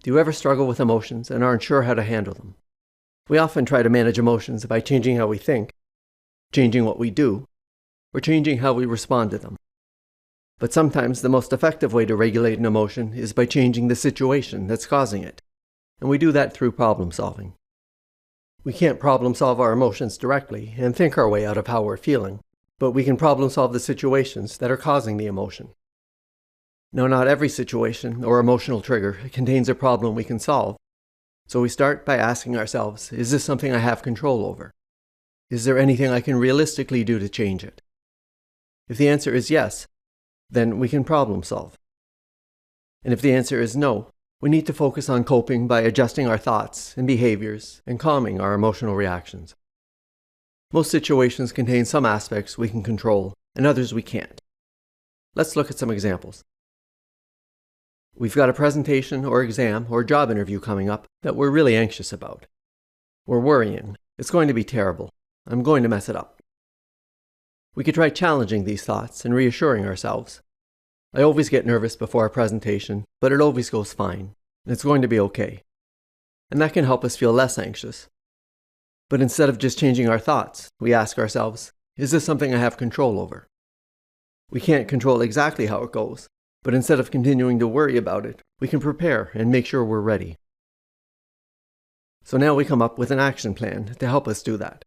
Do you ever struggle with emotions and aren't sure how to handle them? We often try to manage emotions by changing how we think, changing what we do, or changing how we respond to them. But sometimes the most effective way to regulate an emotion is by changing the situation that's causing it, and we do that through problem solving. We can't problem solve our emotions directly and think our way out of how we're feeling, but we can problem solve the situations that are causing the emotion. Now, not every situation or emotional trigger contains a problem we can solve, so we start by asking ourselves, is this something I have control over? Is there anything I can realistically do to change it? If the answer is yes, then we can problem solve. And if the answer is no, we need to focus on coping by adjusting our thoughts and behaviors and calming our emotional reactions. Most situations contain some aspects we can control and others we can't. Let's look at some examples. We've got a presentation or exam or job interview coming up that we're really anxious about. We're worrying. It's going to be terrible. I'm going to mess it up. We could try challenging these thoughts and reassuring ourselves. I always get nervous before a presentation, but it always goes fine, and it's going to be okay. And that can help us feel less anxious. But instead of just changing our thoughts, we ask ourselves, is this something I have control over? We can't control exactly how it goes, but instead of continuing to worry about it, we can prepare and make sure we're ready. So now we come up with an action plan to help us do that.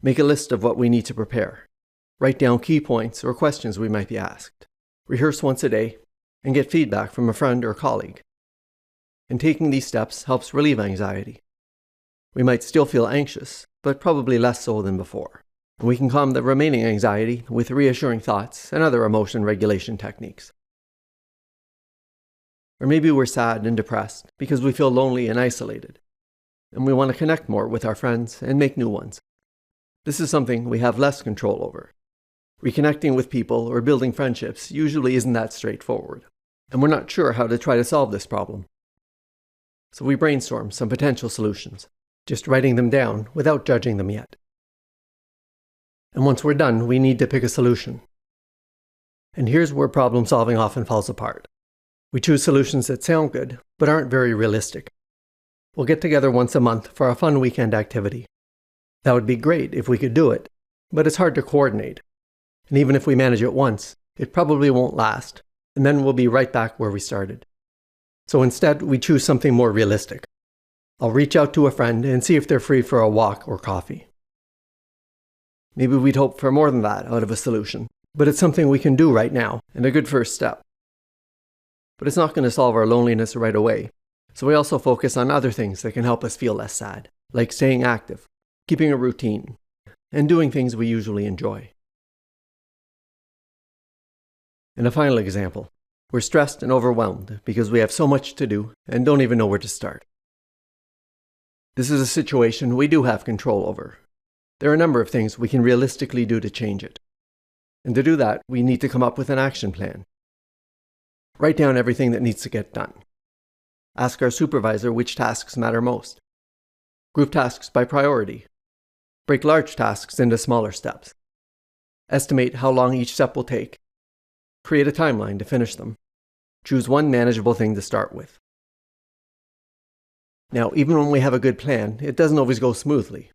Make a list of what we need to prepare. Write down key points or questions we might be asked. Rehearse once a day, and get feedback from a friend or colleague. And taking these steps helps relieve anxiety. We might still feel anxious, but probably less so than before. And we can calm the remaining anxiety with reassuring thoughts and other emotion regulation techniques. Or maybe we're sad and depressed because we feel lonely and isolated, and we want to connect more with our friends and make new ones. This is something we have less control over. Reconnecting with people or building friendships usually isn't that straightforward, and we're not sure how to try to solve this problem. So we brainstorm some potential solutions, just writing them down without judging them yet. And once we're done, we need to pick a solution. And here's where problem solving often falls apart. We choose solutions that sound good, but aren't very realistic. We'll get together once a month for a fun weekend activity. That would be great if we could do it, but it's hard to coordinate. And even if we manage it once, it probably won't last, and then we'll be right back where we started. So instead, we choose something more realistic. I'll reach out to a friend and see if they're free for a walk or coffee. Maybe we'd hope for more than that out of a solution, but it's something we can do right now, and a good first step. But it's not going to solve our loneliness right away, so we also focus on other things that can help us feel less sad, like staying active, keeping a routine, and doing things we usually enjoy. And a final example. We're stressed and overwhelmed because we have so much to do and don't even know where to start. This is a situation we do have control over. There are a number of things we can realistically do to change it. And to do that, we need to come up with an action plan. Write down everything that needs to get done. Ask our supervisor which tasks matter most. Group tasks by priority. Break large tasks into smaller steps. Estimate how long each step will take. Create a timeline to finish them. Choose one manageable thing to start with. Now, even when we have a good plan, it doesn't always go smoothly.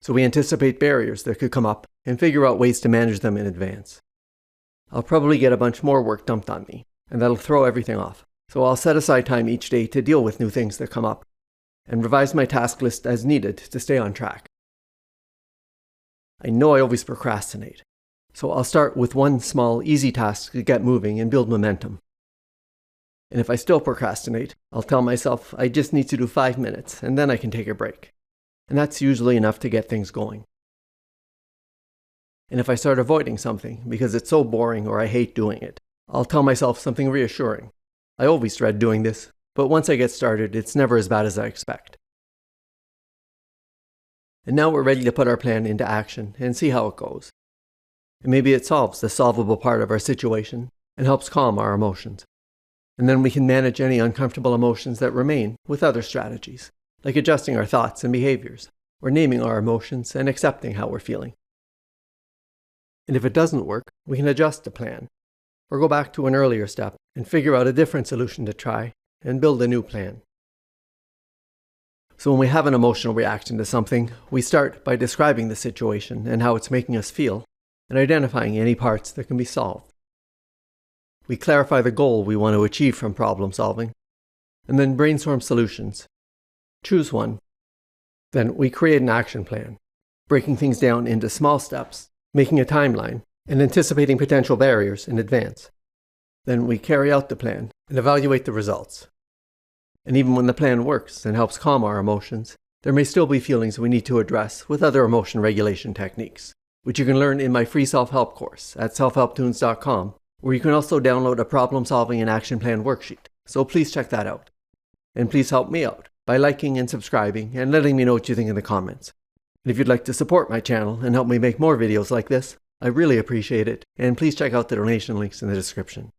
So we anticipate barriers that could come up and figure out ways to manage them in advance. I'll probably get a bunch more work dumped on me, and that'll throw everything off. So I'll set aside time each day to deal with new things that come up, and revise my task list as needed to stay on track. I know I always procrastinate, so I'll start with one small, easy task to get moving and build momentum. And if I still procrastinate, I'll tell myself I just need to do 5 minutes, and then I can take a break. And that's usually enough to get things going. And if I start avoiding something because it's so boring or I hate doing it, I'll tell myself something reassuring. I always dread doing this, but once I get started, it's never as bad as I expect. And now we're ready to put our plan into action and see how it goes. And maybe it solves the solvable part of our situation and helps calm our emotions. And then we can manage any uncomfortable emotions that remain with other strategies, like adjusting our thoughts and behaviors, or naming our emotions and accepting how we're feeling. And if it doesn't work, we can adjust the plan, or go back to an earlier step and figure out a different solution to try, and build a new plan. So when we have an emotional reaction to something, we start by describing the situation and how it's making us feel, and identifying any parts that can be solved. We clarify the goal we want to achieve from problem solving, and then brainstorm solutions. Choose one. Then we create an action plan, breaking things down into small steps, making a timeline, and anticipating potential barriers in advance. Then we carry out the plan and evaluate the results. And even when the plan works and helps calm our emotions, there may still be feelings we need to address with other emotion regulation techniques, which you can learn in my free self-help course at selfhelptunes.com, where you can also download a problem-solving and action plan worksheet. So please check that out. And please help me out by liking and subscribing and letting me know what you think in the comments. And if you'd like to support my channel and help me make more videos like this, I really appreciate it, and please check out the donation links in the description.